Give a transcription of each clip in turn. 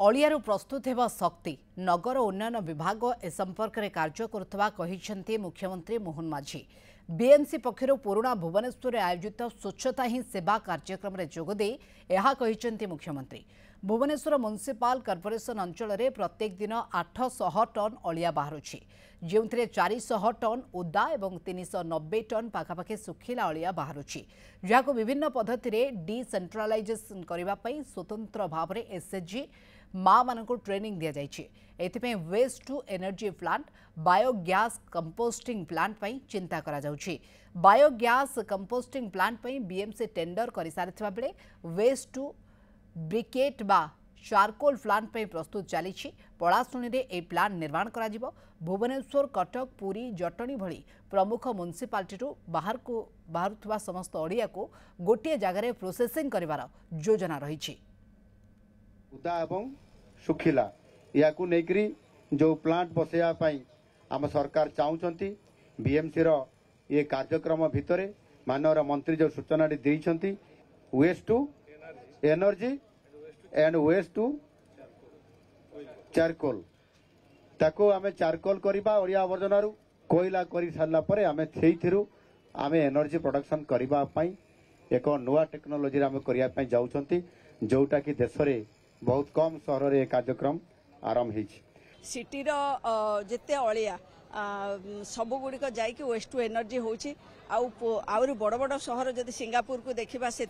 अलियारू प्रस्तुत हेबा शक्ति नगर उन्नयन विभाग ए संपर्क में कार्य करुवा मुख्यमंत्री मोहन माझी बीएमसी पक्षर पुराणा भुवनेश्वर आयोजित स्वच्छता ही सेवा कार्यक्रम में जोगदे यह मुख्यमंत्री भुवनेश्वर म्युनिसिपल कॉर्पोरेशन अंचल में प्रत्येक दिन 800 टन अलिया बाहरुछि जो 400 टन उदा और 390 टन पाखापाखि सुखिला अलिया बाहरुछि जहां विभिन्न पद्धति डिसेंट्रलाइजेशन करने स्वतंत्र भाव में एसएचजी माँ मानक ट्रेनिंग दि जाइए waste to energy plant biogas composting plant पर चिंता करा जाउछि। बायोगैस कंपोस्टिंग प्लांट पर बीएमसी टेंडर कर सारी बेले वेस्ट टू ब्रिकेट बा चारकोल प्लांट पर प्रस्तुत चली पलाशुणी में यह प्लांट निर्माण करा भुवनेश्वर कटक पुरी जटनी भली प्रमुख म्युनिसिपालिटी बाहर समस्त अड़िया को गोटे जगार प्रोसेसिंग कर योजना रही उदा एवं सुखिला या जो प्लांट बसैया आम सरकार चाहते बीएमसी रो ये कार्यक्रम भितर माननीय मंत्री जो सूचना देइछंती waste to energy and waste to charcoal ताको आमे चारकोल करिबा ओरिया आवर्जनारू कोयला करि सारला परे आमे सेइथिरु आमे एनर्जी प्रोडक्शन करिबा पई एक नुआ टेक्नोलोजी आमे करिया पई जाउछंती जोटा कि देश रे बहुत कम सहर रे कार्यक्रम आरंभ होइछि। सिटी रो जेते अलिया सब गुड़िक जाइए वेस्ट टू एनर्जी होची आउरी बड़ बड़ सहर जदि सिंगापुर को देखा से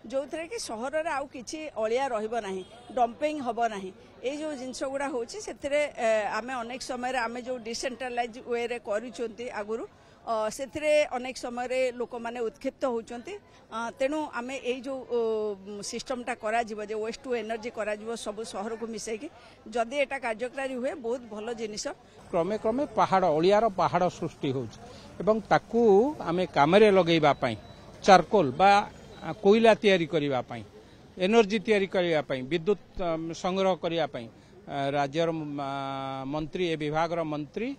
जो थे कि सहर में आउ किछि अलिया रहिबो नाही डंपिंग हबो नाही ए जो जिनस गुड़ा होची से आमे अनेक समय आमे जो डिसेंट्रलाइज वे रे करूचंती आगुरु से अनेक समय लोक मैंने उत्क्षिप्त होती तेणु आम ये जो सिस्टमटा करा वेस्ट टू एनर्जी करा सब सहर को मिसेकी जदि एटा कार्यकारी हुए बहुत भल जिनिस क्रमे क्रमे पहाड़ अलियार पहाड़ सृष्टि होताकू आम काम लगेवा चारकोल बा कोयला तैयारी करने एनर्जी तैयारी करने विद्युत संग्रह करने राज्यर मंत्री ए विभाग मंत्री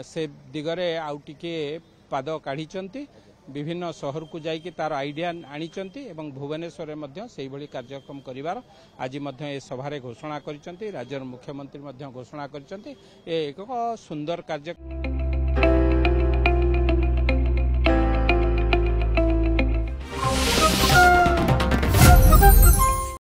से दिगरे आउ टिके पाद काढ़ी विभिन्न सहर को जाइए तार आइडिया आनी भुवनेश्वर में से भली कार्यक्रम करिवार आज ए सभारे घोषणा कर राज्यर मुख्यमंत्री घोषणा कर एक सुंदर कार्य।